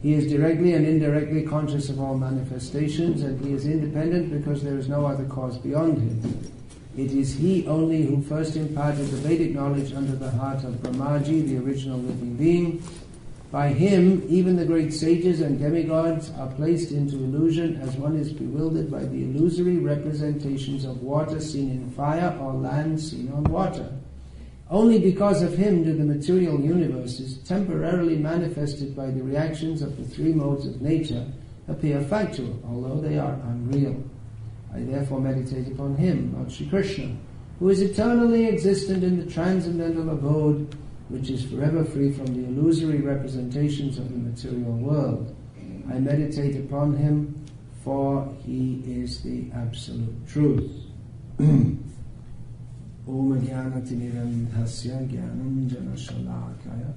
He is directly and indirectly conscious of all manifestations, and he is independent because there is no other cause beyond him. It is he only who first imparted the Vedic knowledge under the heart of Brahmaji, the original living being. By him, even the great sages and demigods are placed into illusion as one is bewildered by the illusory representations of water seen in fire or land seen on water. Only because of him do the material universes, temporarily manifested by the reactions of the three modes of nature, appear factual, although they are unreal. I therefore meditate upon him, Lord Shri Krishna, who is eternally existent in the transcendental abode, which is forever free from the illusory representations of the material world. I meditate upon him, for he is the absolute truth. Om Jnanatinirandhasya Jnanam Janashalakaya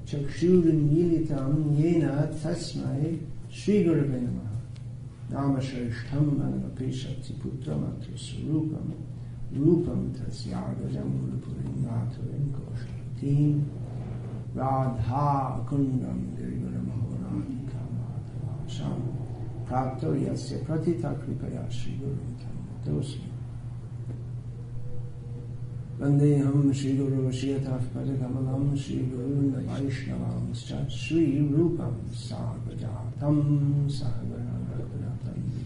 Chakshurinmilitam Yena Tasmai Shri Gurave Namaha Namashrishtam Anapeshati Putram Atraswarupam Rupam Tasyagajam Gulupurim Maturim Koshatim Radha Kundam Giriguramahorani Kamadhavasham Prapto Yasya Pratita Kripaya Shri Gurum Tamadosmi Vandeham Shri Guru Vashyataf Padakamalam Shri Guru Vaishnavamscha Shri Rupam Sarvajatam Sarvanatam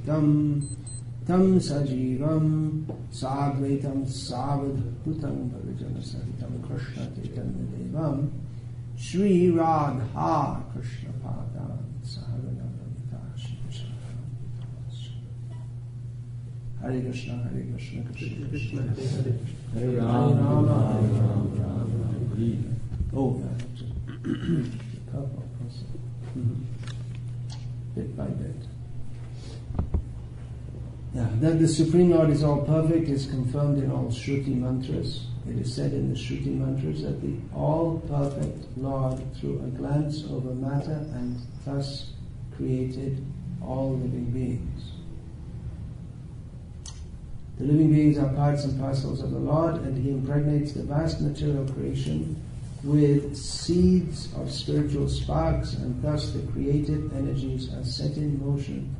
Tam Sajivam Sadvaitam Savadhutam Bhavijana Sahitam Krishna Chaitanya Devam Shri Radha Krishna Padam Sahaganavamita Shri Krishna Hare Krishna Hare Krishna Krishna Krishna Hare Rama Hare Rama. Oh, bit by bit. Yeah, that the Supreme Lord is all perfect is confirmed in all Shruti mantras. It is said in the Shruti mantras that the all-perfect Lord, through a glance over matter and thus created all living beings. The living beings are parts and parcels of the Lord, and He impregnates the vast material creation with seeds of spiritual sparks, and thus the creative energies are set in motion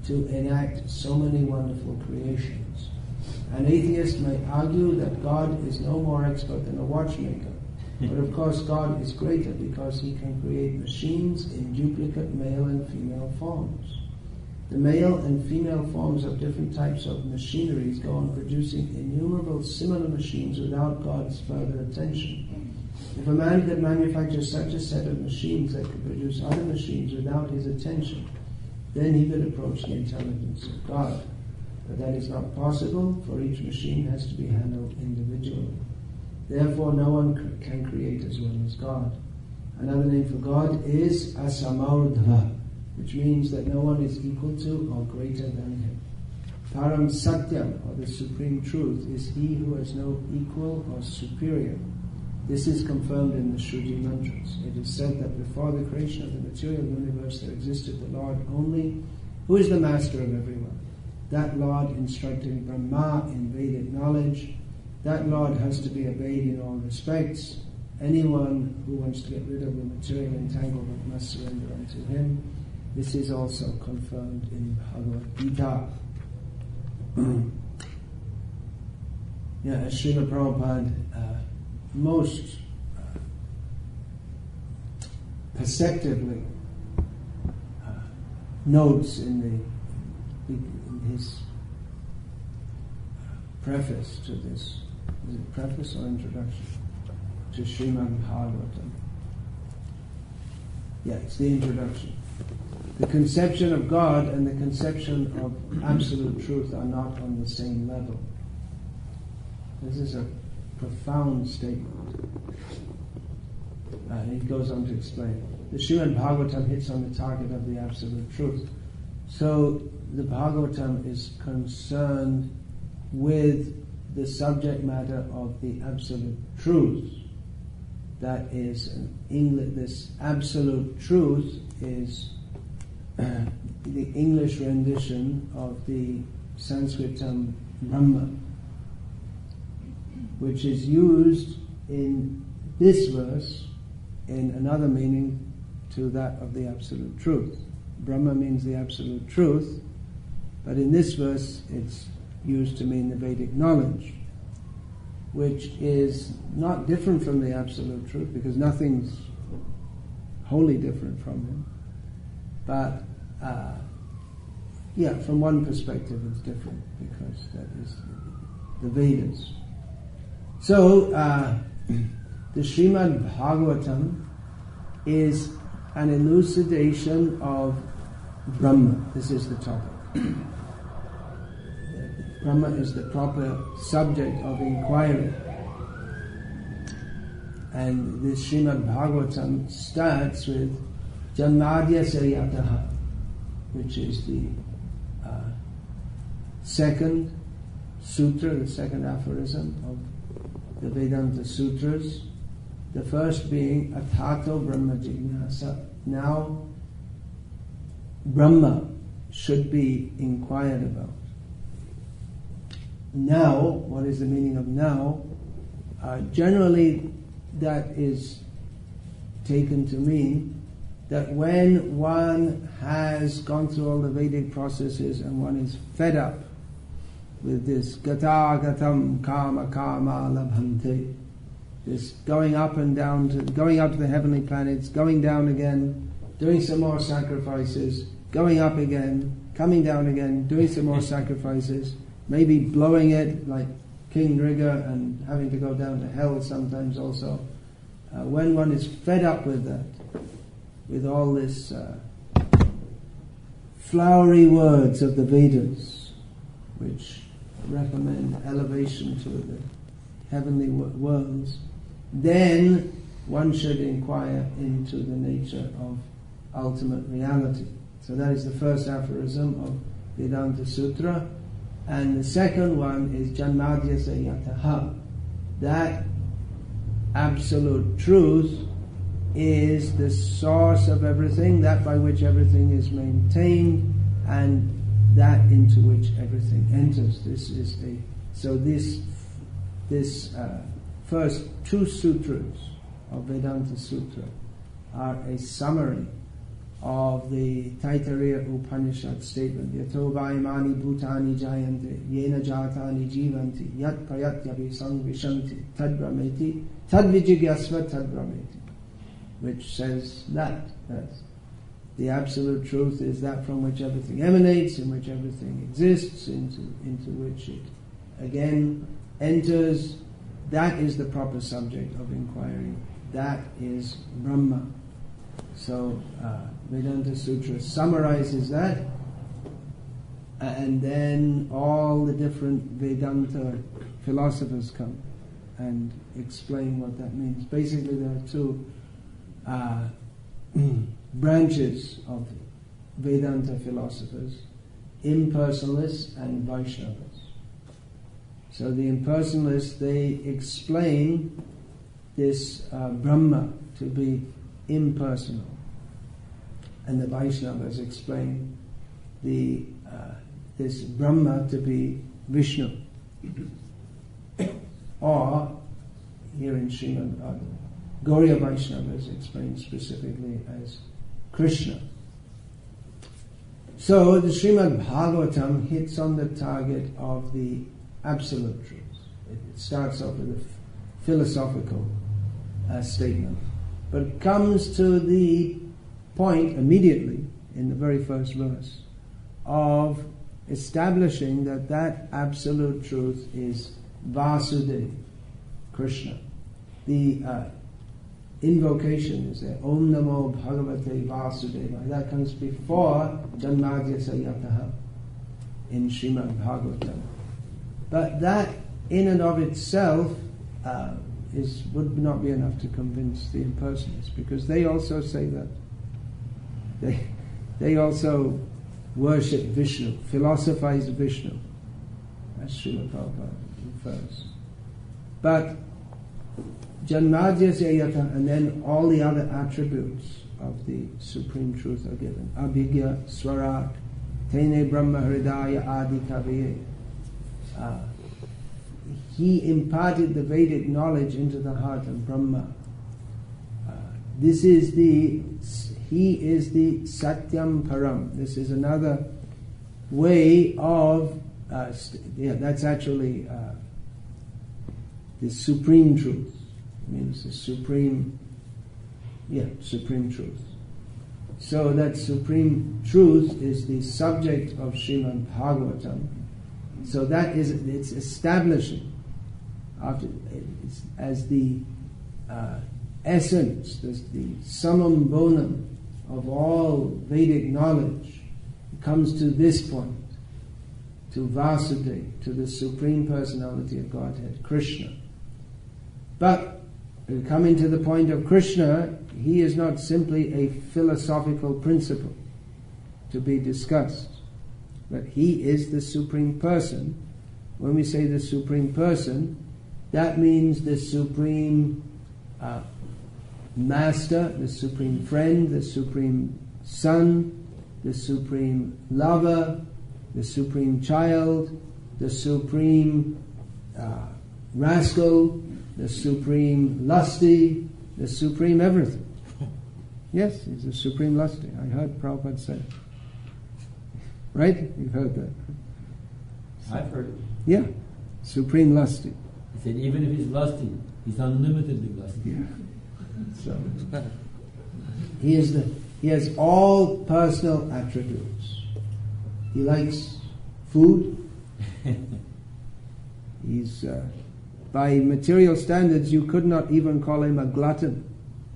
to enact so many wonderful creations. An atheist may argue that God is no more expert than a watchmaker, but of course God is greater because He can create machines in duplicate male and female forms. The male and female forms of different types of machineries go on producing innumerable similar machines without God's further attention. If a man could manufacture such a set of machines that could produce other machines without his attention, then he could approach the intelligence of God. But that is not possible, for each machine has to be handled individually. Therefore, no one can create as well as God. Another name for God is Asamardha, which means that no one is equal to or greater than Him. Param Satyam, or the Supreme Truth, is He who has no equal or superior. This is confirmed in the Shruti mantras. It is said that before the creation of the material universe there existed the Lord only, who is the master of everyone. That Lord instructed Brahma in Vedic knowledge. That Lord has to be obeyed in all respects. Anyone who wants to get rid of the material entanglement must surrender unto Him. This is also confirmed in Bhagavad-gita. As Srila Prabhupada most perceptively notes in his preface to this, is it preface or introduction to Srimad Bhagavatam? Yeah, it's the introduction. The conception of God and the conception of absolute truth are not on the same level. This is a profound statement. He goes on to explain. The Srimad Bhagavatam hits on the target of the absolute truth. So the Bhagavatam is concerned with the subject matter of the absolute truth. That is, this absolute truth is the English rendition of the Sanskrit term Brahma, which is used in this verse in another meaning to that of the Absolute Truth. Brahma means the Absolute Truth, but in this verse it's used to mean the Vedic knowledge, which is not different from the Absolute Truth, because nothing's wholly different from him. But from one perspective it's different, because that is the Vedas. So the Srimad Bhagavatam is an elucidation of Brahma. This is the topic. Brahma is the proper subject of inquiry. And this Srimad Bhagavatam starts with Janmadya Sayataha, which is the second sutra, the second aphorism of the Vedanta Sutras. The first being Athato Brahma Jignasa. Now, Brahma should be inquired about. Now, what is the meaning of now? Generally, that is taken to mean that when one has gone through all the Vedic processes and one is fed up with this gata gatam kama kama labhante, this going up and down, going up to the heavenly planets, going down again, doing some more sacrifices, going up again, coming down again, doing some more sacrifices, maybe blowing it like King Nriga and having to go down to hell sometimes also. When one is fed up with that, with all this flowery words of the Vedas, which recommend elevation to the heavenly worlds, then one should inquire into the nature of ultimate reality. So that is the first aphorism of Vedanta Sutra. And the second one is Janmadya Sayataha. That absolute truth is the source of everything, that by which everything is maintained, and that into which everything enters. This first two sutras of Vedanta Sutra are a summary of the Taittiriya Upanishad statement. Yato vaimani bhutani jayante, yena jatani jivanti, yat prayatyapi sangvishanti, tad brahmeti, tad vijigyasva tad brahmeti, which says that the absolute truth is that from which everything emanates, in which everything exists, into which it again enters. That is the proper subject of inquiry. That is Brahma. So Vedanta Sutra summarizes that, and then all the different Vedanta philosophers come and explain what that means. Basically, there are two branches of Vedanta philosophers: impersonalists and Vaishnavas. So the impersonalists, they explain this Brahma to be impersonal, and the Vaishnavas explain this Brahma to be Vishnu, or here in Srimad Gauriya Vaishnavas explain specifically as Krishna. So the Srimad Bhagavatam hits on the target of the absolute truth. It starts off with a philosophical statement, but it comes to the point immediately in the very first verse of establishing that absolute truth is Vasudeva, Krishna. The invocation is there, Om Namo Bhagavate Vasudeva. That comes before Janmadya Sayataha in Srimad Bhagavatam. But that in and of itself would not be enough to convince the impersonalists, because they also say that they also worship Vishnu, philosophize Vishnu, as Srila Prabhupada refers. But Janmadya Sayata, and then all the other attributes of the Supreme Truth are given. Abhigya, Swarat, Tene Brahma Hridaya Adi Kaviye. He imparted the Vedic knowledge into the heart of Brahma. This is he is the Satyam Param. This is another way of, that's actually the supreme truth. It means the supreme truth. So that supreme truth is the subject of Srimad Bhagavatam. So that is, it's establishing as the essence, the summum bonum of all Vedic knowledge. It comes to this point, to Vasudeva, to the Supreme Personality of Godhead, Krishna. But coming to the point of Krishna, he is not simply a philosophical principle to be discussed, but he is the Supreme Person. When we say the Supreme Person, that means the Supreme Master, the Supreme Friend, the Supreme Son, the Supreme Lover, the Supreme Child, the Supreme Rascal, the Supreme Lusty, the Supreme Everything. Yes, he's the Supreme Lusty. I heard Prabhupada say it. Right? You've heard that. I've heard it. Yeah, Supreme Lusty. He said even if he's lusty, he's unlimitedly lusty. Yeah. So he has all personal attributes. He likes food. He's by material standards, you could not even call him a glutton,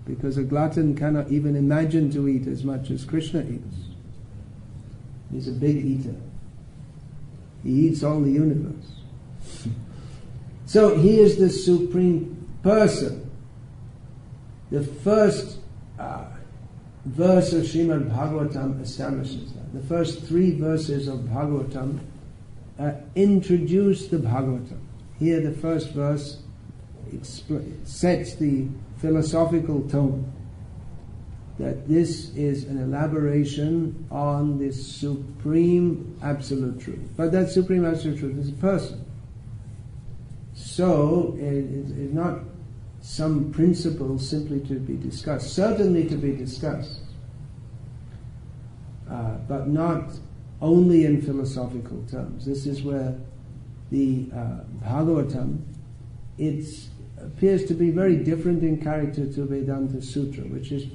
because a glutton cannot even imagine to eat as much as Krishna eats. He's a big eater. He eats all the universe. So he is the Supreme Person. The first verse of Srimad Bhagavatam establishes that. The first 3 verses of Bhagavatam introduce the Bhagavatam. Here the first verse sets the philosophical tone, that this is an elaboration on the supreme absolute truth. But that supreme absolute truth is a person. So it is not some principle simply to be discussed, certainly to be discussed, but not only in philosophical terms. This is where the Bhagavatam, it appears to be very different in character to Vedanta Sutra, which is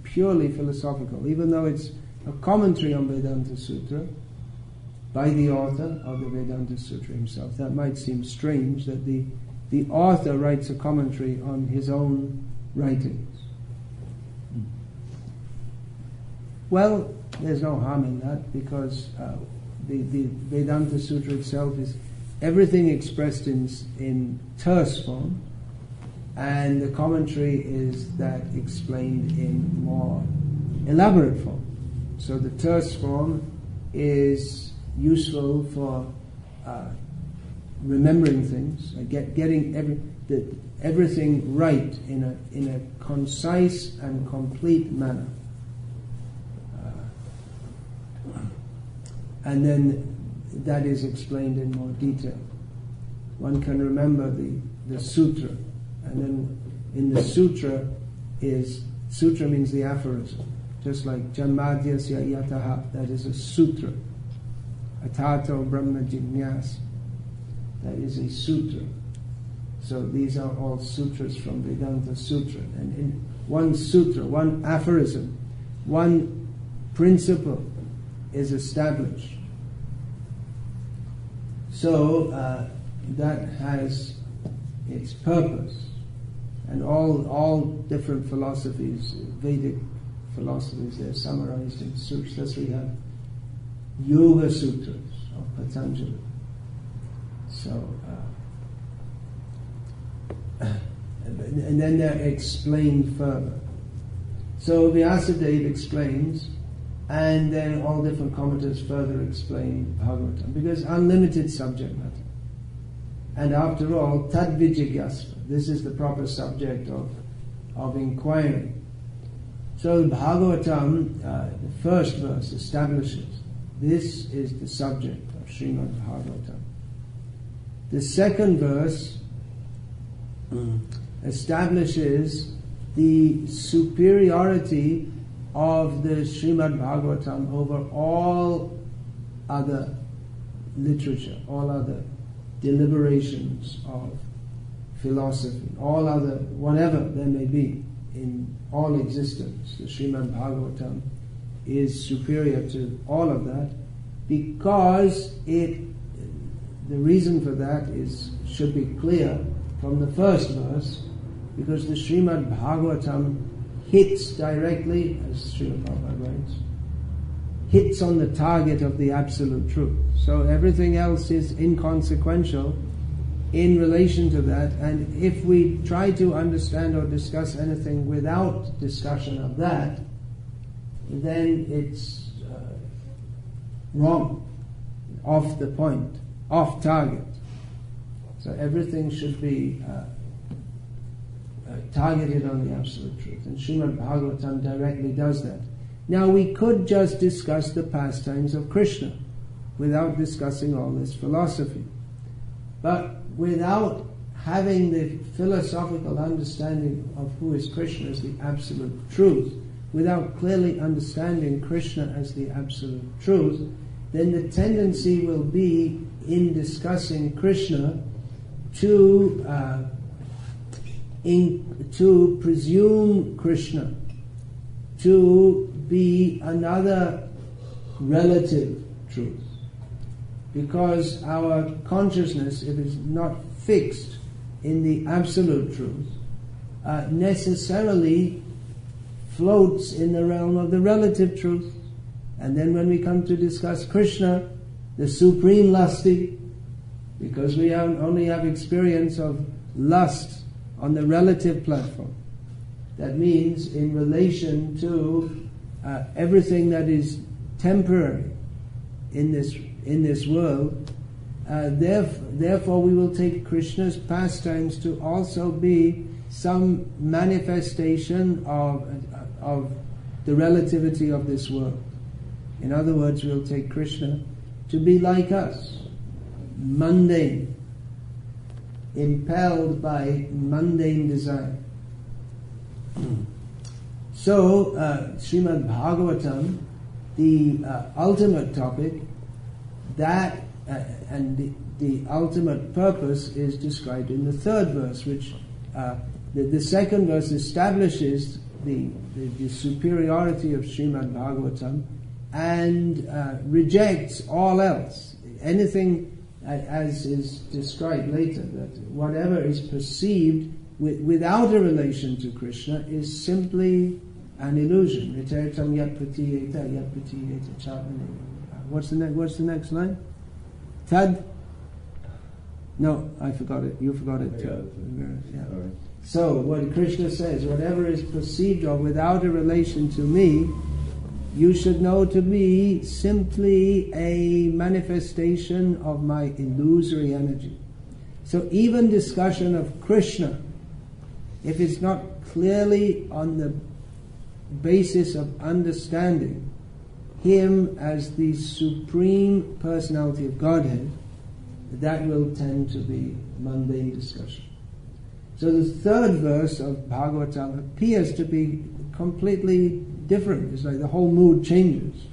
purely philosophical, even though it's a commentary on Vedanta Sutra by the author of the Vedanta Sutra himself. That might seem strange that the author writes a commentary on his own writings. Well, there's no harm in that, because the Vedanta Sutra itself is everything expressed in terse form, and the commentary is that explained in more elaborate form. So the terse form is useful for remembering things, getting everything right in a concise and complete manner. And then that is explained in more detail. One can remember the sutra, and then in the sutra means the aphorism, just like Janmadhyasya Yataha, that is a sutra. Atato Brahma Jignyas, that is a sutra. So these are all sutras from Vedanta Sutra. And in one sutra, one aphorism, one principle is established. So that has its purpose. And all different philosophies, Vedic philosophies, they're summarized in sutras. Thus we have Yoga Sutras of Patanjali. So, and then they're explained further. So Vyasadeva explains, and then all different commentators further explain Bhagavatam, because unlimited subject matter. And after all, tad vijigyasva, this is the proper subject of inquiry. So Bhagavatam, the first verse establishes, this is the subject of Srimad Bhagavatam. The second verse establishes the superiority of the Srimad Bhagavatam over all other literature, all other deliberations of philosophy, all other, whatever there may be in all existence. The Srimad Bhagavatam is superior to all of that because the reason for that should be clear from the first verse, because the Srimad Bhagavatam hits directly, as Srila Prabhupada writes, hits on the target of the absolute truth. So everything else is inconsequential in relation to that, and if we try to understand or discuss anything without discussion of that, then it's wrong, off the point, off target. So everything should be targeted on the absolute truth, and Srimad Bhagavatam directly does that. Now we could just discuss the pastimes of Krishna without discussing all this philosophy, but without having the philosophical understanding of who is Krishna as the absolute truth, without clearly understanding Krishna as the absolute truth, then the tendency will be in discussing Krishna to presume Krishna to be another relative truth. Because our consciousness, if it's not fixed in the absolute truth, necessarily floats in the realm of the relative truth. And then when we come to discuss Krishna, the supreme lusty, because we only have experience of lust on the relative platform, that means in relation to everything that is temporary in this world, therefore we will take Krishna's pastimes to also be some manifestation of the relativity of this world. In other words, we'll take Krishna to be like us, mundane, impelled by mundane desire. So, Srimad Bhagavatam, the ultimate topic, that and the ultimate purpose is described in the third verse, which the second verse establishes the superiority of Srimad Bhagavatam and rejects all else. Anything, as is described later, that whatever is perceived without a relation to Krishna is simply an illusion. What's the next line? Tad? No, I forgot it. You forgot it too. Yeah. Right. So, what Krishna says, whatever is perceived of without a relation to me, you should know to be simply a manifestation of my illusory energy. So even discussion of Krishna, if it's not clearly on the basis of understanding Him as the Supreme Personality of Godhead, that will tend to be mundane discussion. So the third verse of Bhagavatam appears to be completely different. It's like the whole mood changes.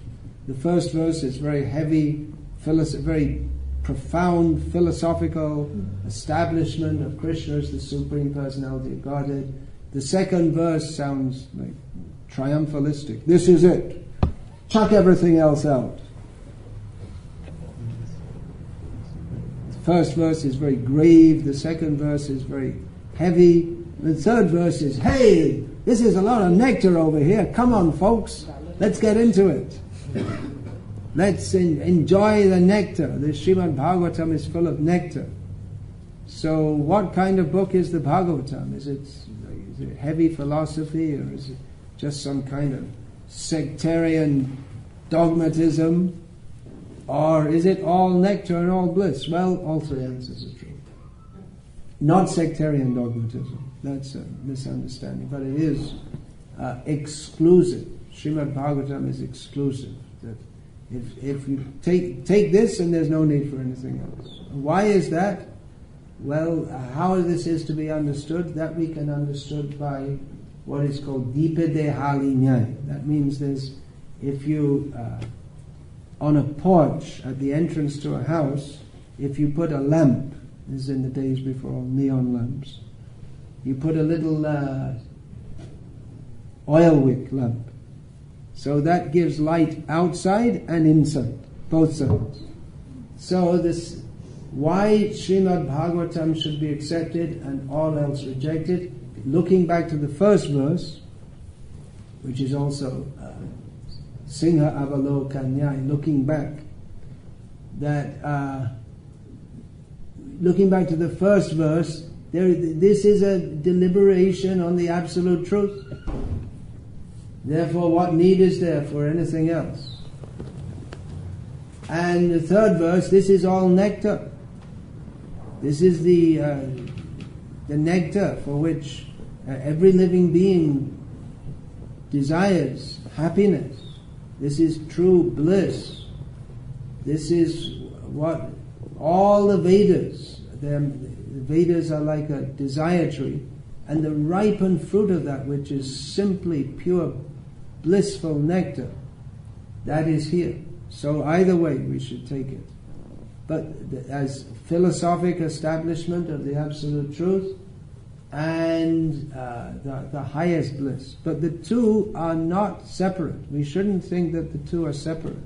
The first verse is very heavy, very profound philosophical establishment of Krishna as the Supreme Personality of Godhead. The second verse sounds like triumphalistic. This is it. Chuck everything else out. The first verse is very grave. The second verse is very heavy. The third verse is, hey, this is a lot of nectar over here. Come on, folks. Let's get into it. Let's enjoy the nectar. The Srimad Bhagavatam is full of nectar. So what kind of book is the Bhagavatam? Is it heavy philosophy, or is it just some kind of sectarian dogmatism? Or is it all nectar and all bliss? Well, all three answers are true. Not sectarian dogmatism. That's a misunderstanding. But it is exclusive. Srimad Bhagavatam is exclusive. That if you take this, and there's no need for anything else. Why is that? Well, how this is to be understood, that we can understood by what is called Dipede Hali Nyai. That means if you, on a porch at the entrance to a house, if you put a lamp, this is in the days before neon lamps, you put a little oil wick lamp. So that gives light outside and inside, both sides. So why Srimad Bhagavatam should be accepted and all else rejected, looking back to the first verse, which is also Singha Avalokanyai, looking back, that looking back to the first verse, this is a deliberation on the absolute truth. Therefore, what need is there for anything else? And the third verse, this is all nectar. This is the nectar for which every living being desires happiness. This is true bliss. This is what all the Vedas, the Vedas are like a desire tree, and the ripened fruit of that, which is simply pure blissful nectar, that is here. So either way we should take it. But as philosophic establishment of the absolute truth and the highest bliss. But the two are not separate. We shouldn't think that the two are separate.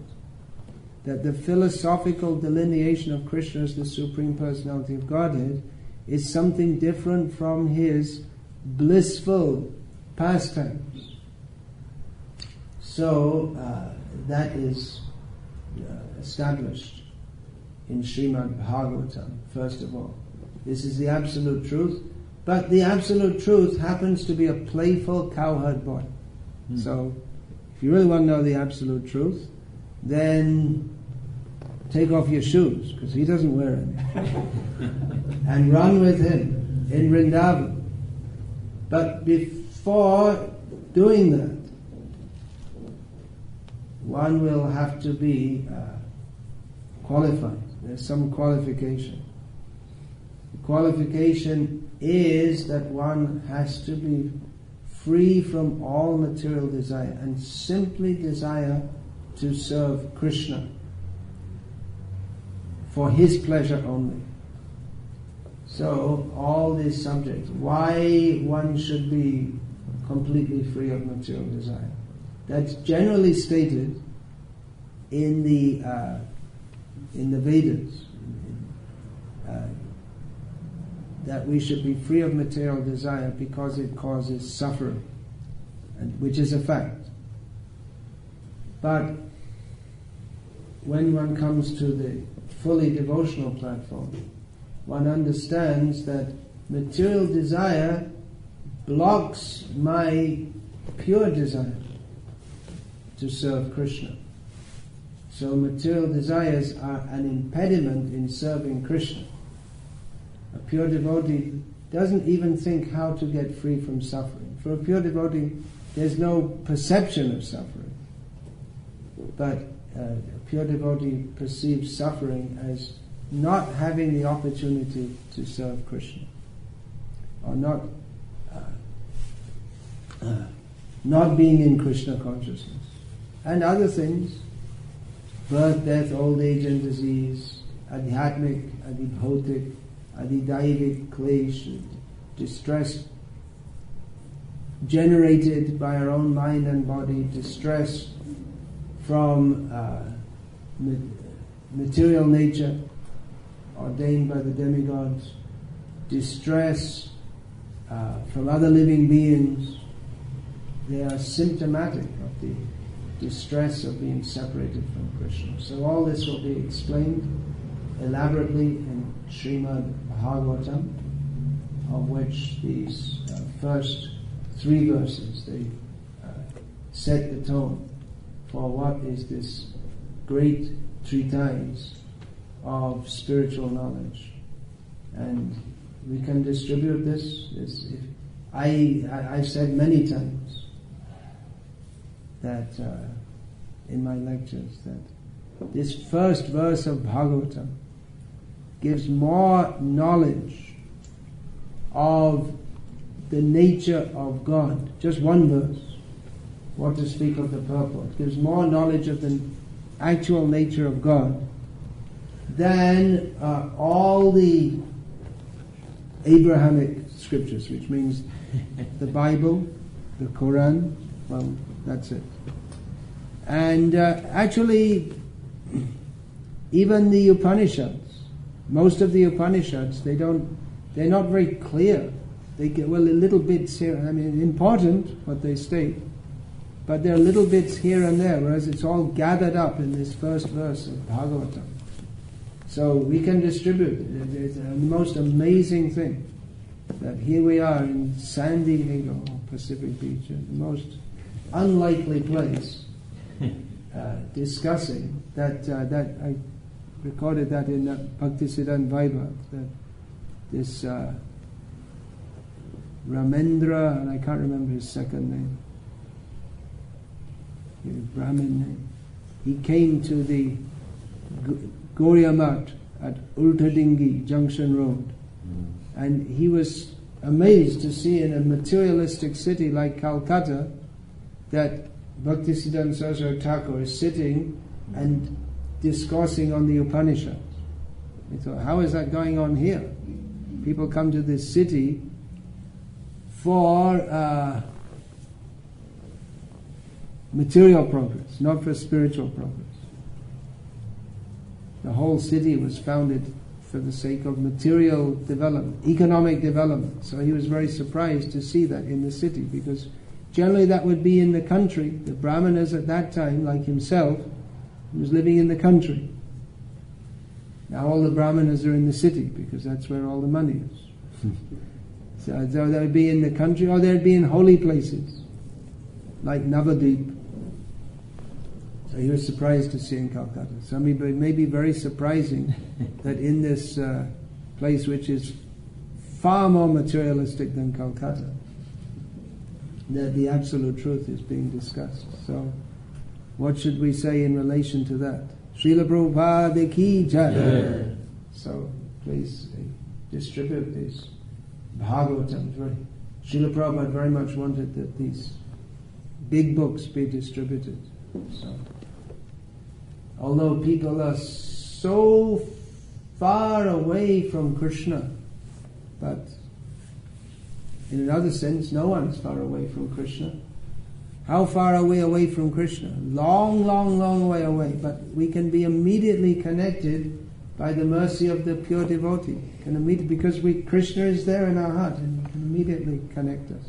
That the philosophical delineation of Krishna as the Supreme Personality of Godhead is something different from his blissful pastimes. So that is established in Srimad Bhagavatam, first of all. This is the absolute truth, but the absolute truth happens to be a playful cowherd boy. So, if you really want to know the absolute truth, then take off your shoes, because he doesn't wear any, and run with him in Vrindavan. But before doing that, one will have to be qualified. There's some qualification. The qualification is that one has to be free from all material desire and simply desire to serve Krishna for his pleasure only. So all these subjects, why one should be completely free of material desire, that's generally stated in the Vedas, that we should be free of material desire because it causes suffering, which is a fact. But when one comes to the fully devotional platform, one understands that material desire blocks my pure desire to serve Krishna. So material desires are an impediment in serving Krishna. A pure devotee doesn't even think how to get free from suffering. For a pure devotee, there's no perception of suffering. But a pure devotee perceives suffering as not having the opportunity to serve Krishna, or not being in Krishna consciousness, and other things, birth, death, old age and disease, adhyatmic, adibhotik, adidaivik, klesh, distress generated by our own mind and body, distress from material nature ordained by the demigods, distress from other living beings. They are symptomatic of the distress of being separated from Krishna. So all this will be explained elaborately in Srimad Bhagavatam, of which these first 3 verses, they set the tone for what is this great treatise of spiritual knowledge. And we can distribute this. I've said many times that in my lectures that this first verse of Bhagavatam gives more knowledge of the nature of God. Just one verse. What to speak of the purport. Gives more knowledge of the actual nature of God than all the Abrahamic scriptures, which means the Bible, the Quran. Well, that's it. And actually, even the Upanishads, most of the Upanishads, they're not very clear. They get, well, little bits here, I mean, important what they state, but there are little bits here and there, whereas it's all gathered up in this first verse of Bhagavatam. So we can distribute it. It's the most amazing thing that here we are in San Diego, Pacific Beach, the most unlikely place, discussing that I recorded that in Bhakti Siddhanta Vaibhav, that this Ramendra, and I can't remember his second name, his Brahmin name, he came to the Gauriya Math at Ultadingi Junction Road, and he was amazed to see in a materialistic city like Calcutta that Bhaktisiddhanta Saraswati Thakur is sitting and discoursing on the Upanishads. He thought, how is that going on here? People come to this city for material progress, not for spiritual progress. The whole city was founded for the sake of material development, economic development. So he was very surprised to see that in the city, because generally that would be in the country. The Brahmanas at that time, like himself, he was living in the country. Now all the Brahmanas are in the city, because that's where all the money is. So they would be in the country, or they'd be in holy places, like Navadvip. So he was surprised to see in Calcutta. So I mean, it may be very surprising that in this place which is far more materialistic than Calcutta, that the absolute truth is being discussed. So what should we say in relation to that? Srila Prabhupada ki jai. Yeah. So please distribute these Bhagavatams. Srila Prabhupada very much wanted that these big books be distributed. So, although people are so far away from Krishna, but in another sense, no one is far away from Krishna. How far are we away from Krishna? Long, long, long way away. But we can be immediately connected by the mercy of the pure devotee. Because Krishna is there in our heart, and he can immediately connect us.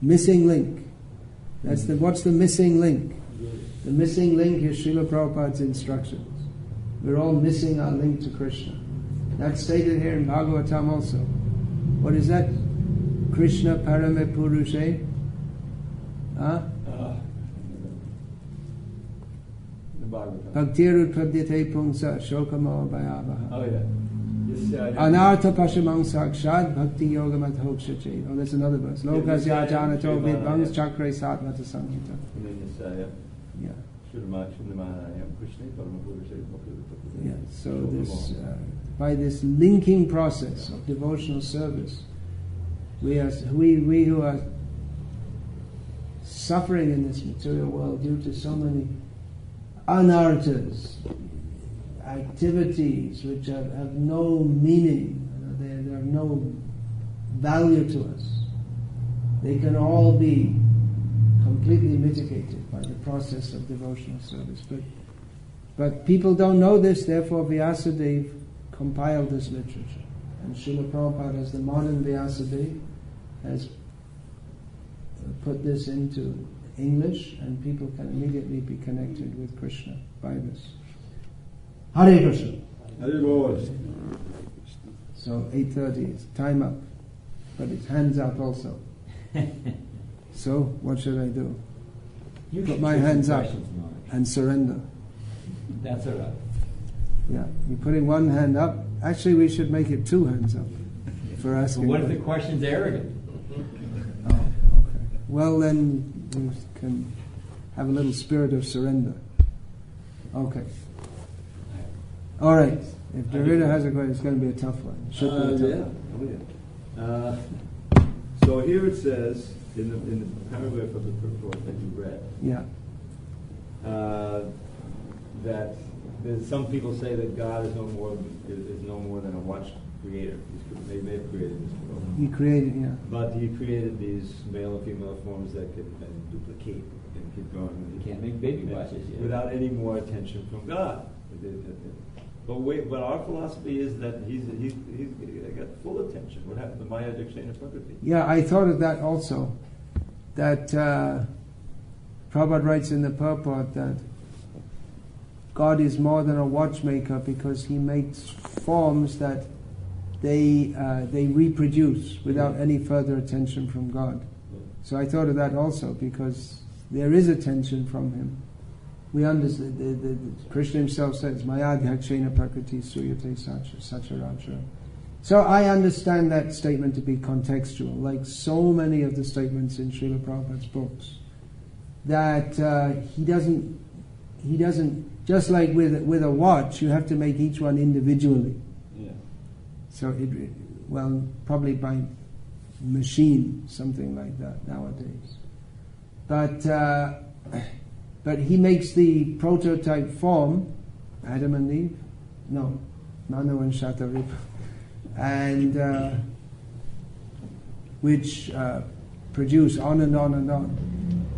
Missing link. What's the missing link? The missing link is Srila Prabhupada's instructions. We're all missing our link to Krishna. That's stated here in Bhagavatam also. What is that? Krishna Parame Purushe. Bhaktir Utpadhyate Pungsa Shokamo Bhayavaha. Oh yeah. Anartha Pashamang Sakshad Bhakti Yoga Madhokshache. Oh, that's another verse. Lokasya Janato Vidvangs Chakre Satvata Samhita. Yeah. Yeah. So this, by this linking process of devotional service, we who are suffering in this material world due to so many anarthas, activities which have no meaning, they have no value to us, they can all be completely mitigated by the process of devotional service. But people don't know this, therefore Vyasadeva compiled this literature. And Srila Prabhupada, as the modern Vyasadeva, has put this into English, and people can immediately be connected with Krishna by this. Hare Krishna. Hare Bol. So 8:30 is time up, but it's hands up also. So what should I do? Put my hands up and surrender. That's all right. Yeah, you're putting one hand up. Actually, we should make it two hands up for asking. What if the question's arrogant? Oh, okay. Well, then you can have a little spirit of surrender. Okay. All right. If Darita has a question, it's going to be a tough one. Should be a tough one. Yeah. So here it says, in the paragraph of the purport that you read, Yeah. That some people say that God is no more than a watch creator. They may have created this world. He created, yeah. But he created these male and female forms that can duplicate and keep going. You can't make baby watches yet. Without any more attention from God. But our philosophy is that he's got full attention. What happened to Maya Dakshina Prakriti? Yeah, I thought of that also. That Prabhupada writes in the purport that God is more than a watchmaker because he makes forms that they reproduce without any further attention from God. So I thought of that also because there is attention from him. We understand, the Krishna himself says, Maya Dhakshena Prakriti Suyate Sacharaja. So I understand that statement to be contextual, like so many of the statements in Srila Prabhupada's books, that he doesn't, just like with a watch, you have to make each one individually. Yeah. So probably by machine, something like that nowadays. But he makes the prototype form, Adam and Eve, Manu and Shataripa, and which produce on and on and on.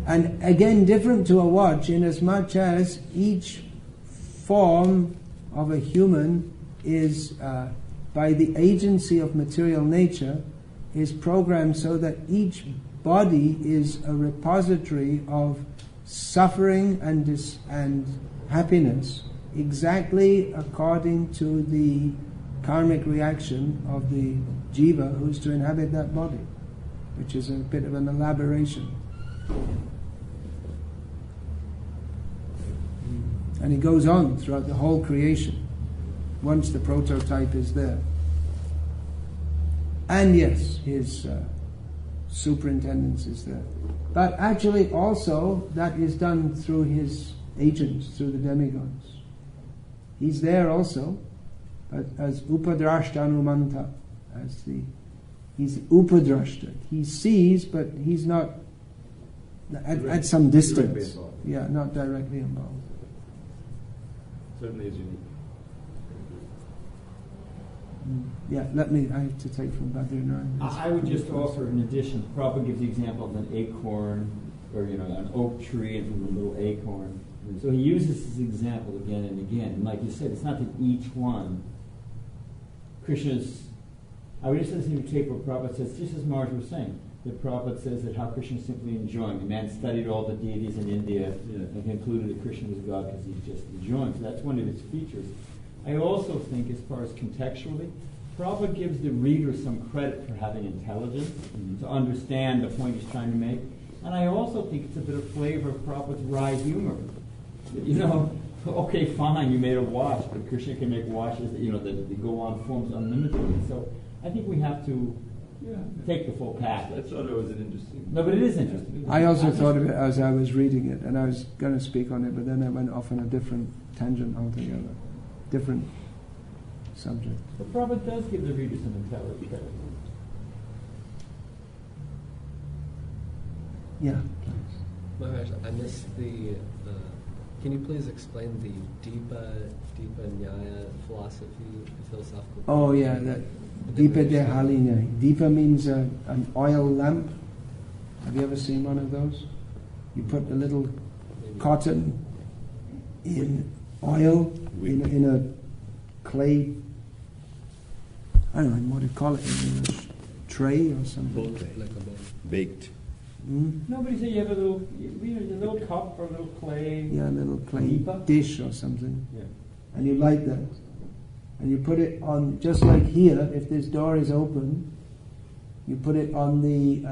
And again, different to a watch, in as much as each form of a human is, by the agency of material nature, is programmed so that each body is a repository of suffering and happiness, exactly according to the karmic reaction of the jiva who's to inhabit that body, which is a bit of an elaboration. And it goes on throughout the whole creation, once the prototype is there. And yes, his superintendence is there. But actually also that is done through his agents, through the demigods. He's there also, but as upadrashtanumanta, he's upadrashta. He sees, but he's not at some distance. Yeah, not directly involved. Certainly is unique. Yeah, I have to take from Badrinath. I would just offer, in addition, Prabhupada gives the example of an acorn, or an oak tree and a little acorn. So he uses this example again and again. And like you said, it's not that each one, Krishna's, I would just listen to tape where Prabhupada says, just as Maharaj was saying, that Prabhupada says that how Krishna is simply enjoying. The man studied all the deities in India and concluded that Krishna was God because he's just enjoying. So that's one of its features. I also think, as far as contextually, Prabhupada gives the reader some credit for having intelligence, to understand the point he's trying to make. And I also think it's a bit of flavor of Prabhupada's wry humor. Okay, fine, you made a watch, but Krishna can make watches that go on forms unlimitedly. So I think we have to take the full package. I thought it was an interesting... No, but it is interesting. I also thought of it as I was reading it, and I was going to speak on it, but then I went off on a different tangent altogether. Different subject. But Prabhupada does give the reader some intelligence credit. Yeah. Maharaj, I missed the... can you please explain the Deepa Nyaya philosophical... Oh yeah, that Deepa de Haline. Deepa means an oil lamp. Have you ever seen one of those? You put a little cotton in oil in a clay, I don't know what to call it, in a tray or something. Like a bowl. Baked. Nobody said you have a little cup or a little clay. Yeah, a little clay Deepa? dish or something. Yeah. And you light that. And you put it on, just like here, if this door is open, you put it on the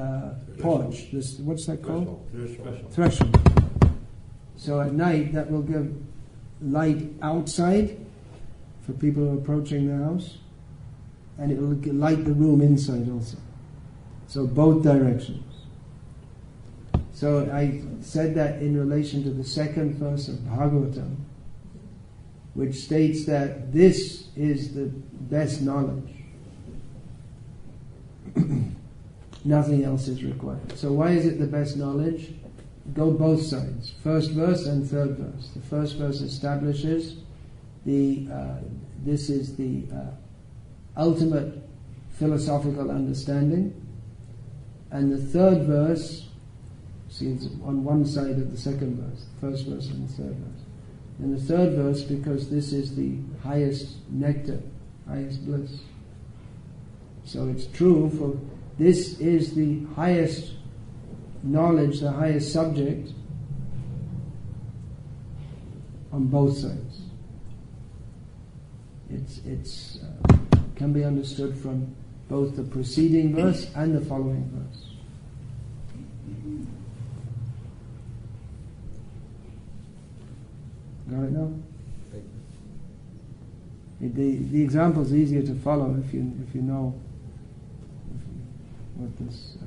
porch. What's that called? Threshold. So at night, that will give light outside for people who are approaching the house, and it will light the room inside also. So both directions. So I said that in relation to the second verse of Bhagavatam, which states that this is the best knowledge. nothing else is required. So why is it the best knowledge? Go both sides, first verse and third verse. The first verse establishes this is the ultimate philosophical understanding, and the third verse, see, it's on one side of the second verse, first verse and the third verse. And the third verse, because this is the highest nectar, highest bliss. So it's true for this is the highest knowledge, the highest subject on both sides. It's can be understood from both the preceding verse and the following verse. Got it now? The example is easier to follow if you know what this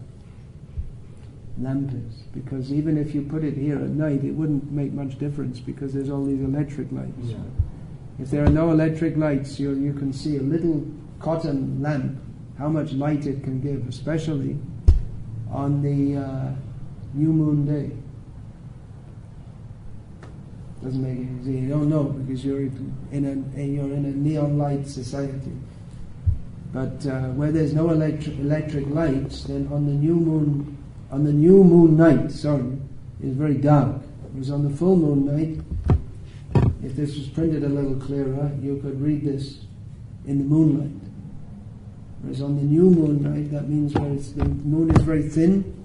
lamp is, because even if you put it here at night, it wouldn't make much difference because there's all these electric lights. Yeah. If there are no electric lights, you can see a little cotton lamp, how much light it can give, especially on the new moon day. Doesn't make it easy. You don't know because you're in a neon light society. But where there's no electric lights, then on the new moon night, it's very dark. Whereas on the full moon night, if this was printed a little clearer, you could read this in the moonlight. Whereas on the new moon night, that means where the moon is very thin,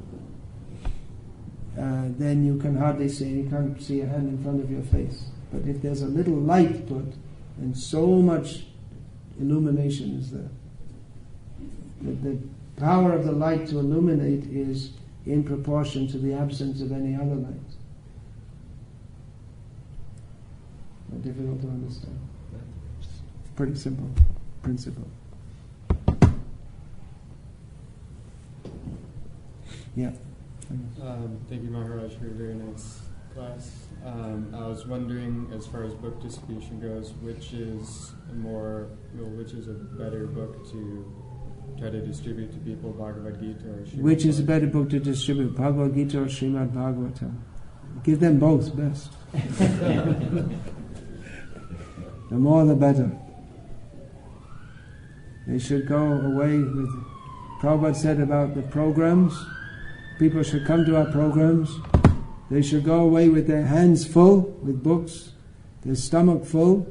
then you can hardly see, you can't see a hand in front of your face. But if there's a little light put, then so much illumination is there. The power of the light to illuminate is in proportion to the absence of any other light. Not difficult to understand. Pretty simple principle. Yeah. Thank you, Maharaj, for a very nice class. I was wondering, as far as book distribution goes, which is a better book to try to distribute to people, Bhagavad-gita or Srimad? Which is a better book to distribute, Bhagavad-gita or Srimad Bhagavatam? Give them both best. The more the better. They should go away with, Prabhupada said about the programs, people should come to our programs, they should go away with their hands full with books, their stomach full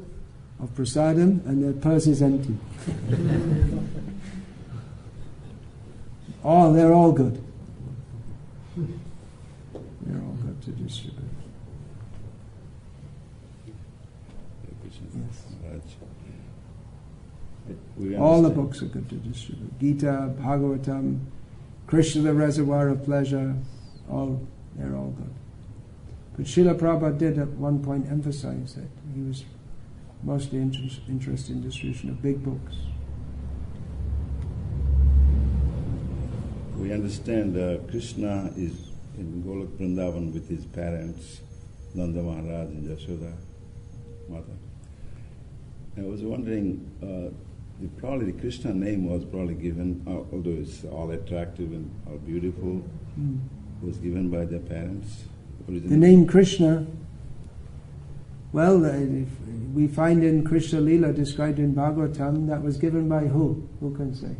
of prasadam, and their purse is empty. They're all good. They're all good to distribute. Yes. All the books are good to distribute. Gita, Bhagavatam, Krishna the Reservoir of Pleasure, they're all good. But Srila Prabhupada did at one point emphasize that he was mostly interested in distribution of big books. We understand Krishna is in Golok Vrindavan with his parents, Nanda Maharaj and Yashoda Mata. I was wondering, probably the Krishna name was probably given, although it's all attractive and all beautiful, was given by their parents. The name Krishna, well, we find in Krishna Lila described in Bhagavatam, that was given by who? Who can say?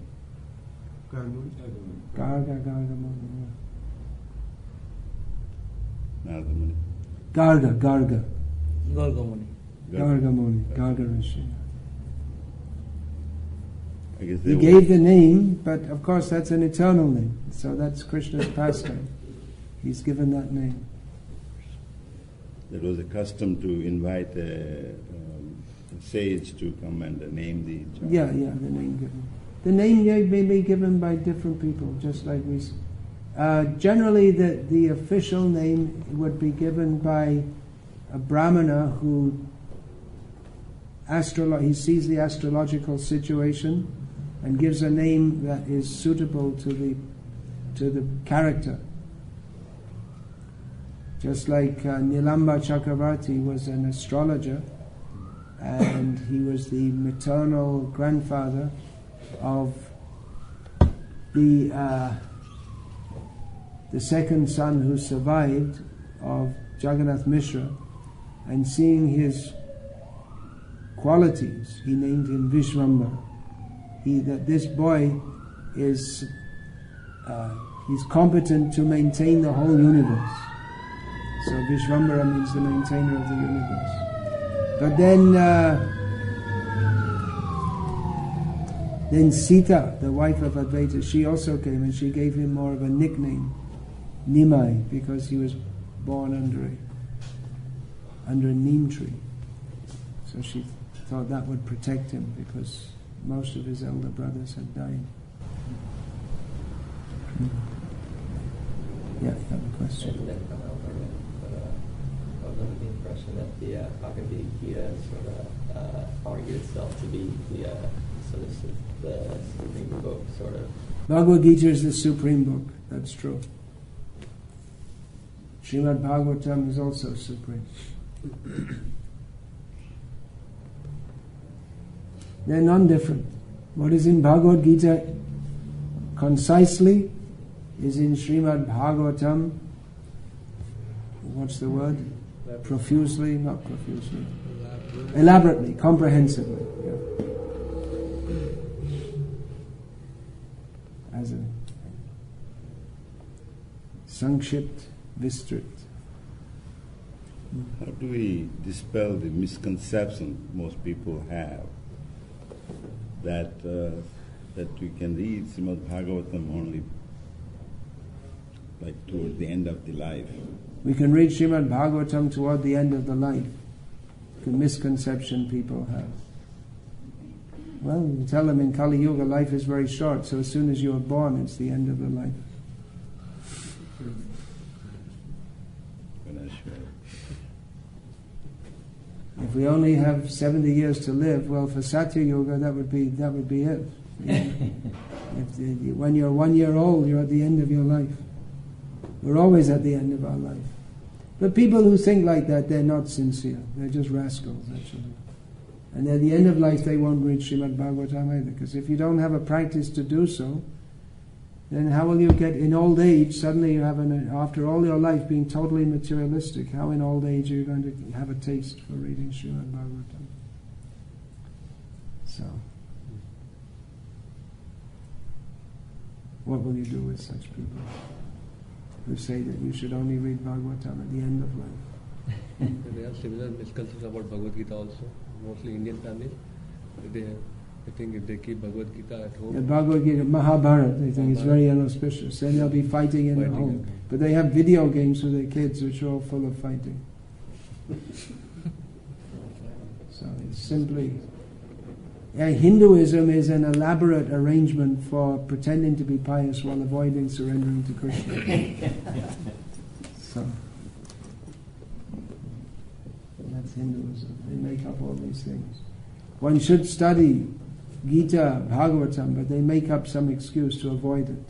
Garga Muni. Garga Muni, Garga Rishi. He gave the name, but of course that's an eternal name. So that's Krishna's pastime. He's given that name. There was a custom to invite a sage to come and name the child. Yeah, the name given. The name may be given by different people, just like we. Generally, the official name would be given by a brahmana who he sees the astrological situation and gives a name that is suitable to the character. Just like Nilamba Chakravarti was an astrologer, and he was the maternal grandfather of the the second son who survived of Jagannath Mishra, and seeing his qualities, he named him Vishvambara. That this boy is he's competent to maintain the whole universe. So Vishvambara means the maintainer of the universe. But then Sita, the wife of Advaita, she also came, and she gave him more of a nickname, Nimai, because he was born under a neem tree. So she thought that would protect him, because most of his elder brothers had died. Yeah, you have a question? I was under the impression that the Bhagavad-gita sort of argued itself to be the supreme book, sort of. Bhagavad-gita is the supreme book, that's true. Srimad Bhagavatam is also supreme. They're non-different. What is in Bhagavad-gita concisely is in Srimad Bhagavatam, what's the word? Profusely, not profusely. Elaborately, comprehensively. Yeah. As a Sankshipt, Vistrit. How do we dispel the misconception most people have that we can read Srimad Bhagavatam only like toward the end of the life? We can read Srimad Bhagavatam toward the end of the life. The misconception people have. Well, you tell them in Kali Yuga life is very short, so as soon as you are born, it's the end of the life. If we only have 70 years to live, well, for Satya Yuga, that would be it. When you're 1 year old, you're at the end of your life. We're always at the end of our life. But people who think like that, they're not sincere. They're just rascals, actually. And at the end of life, they won't read Srimad Bhagavatam either. Because if you don't have a practice to do so, then how will you get, in old age, suddenly you have, after all your life being totally materialistic, how in old age are you going to have a taste for reading Srimad Bhagavatam? So, what will you do with such people who say that you should only read Bhagavatam at the end of life? There are similar misconceptions about Bhagavad-gita also, mostly Indian families. I think if they keep Bhagavad-gita at home... Yeah, Bhagavad-gita, Mahabharata, they think it's very inauspicious. Then they'll be fighting in the home. Okay. But they have video games for their kids which are all full of fighting. So it's simply... Hinduism is an elaborate arrangement for pretending to be pious while avoiding surrendering to Krishna. So... that's Hinduism. They make up all these things. One should study Gita, Bhagavatam, but they make up some excuse to avoid it.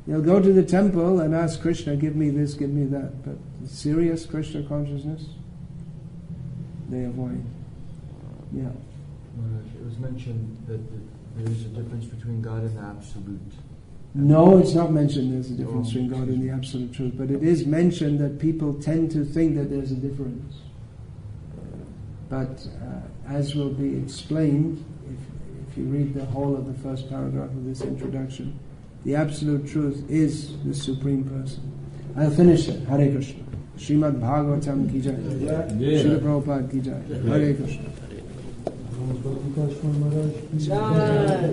They'll go to the temple and ask Krishna, give me this, give me that. But serious Krishna consciousness, they avoid. Yeah. It was mentioned that there is a difference between God and the Absolute. No, it's not mentioned there's a difference between God and the Absolute Truth, but it is mentioned that people tend to think that there's a difference. But as will be explained, if you read the whole of the first paragraph of this introduction, the Absolute Truth is the Supreme Person. I'll finish it. Hare Krishna. Srimad Bhagavatam ki jai. Srila Prabhupada ki jai. Hare Krishna. Jai.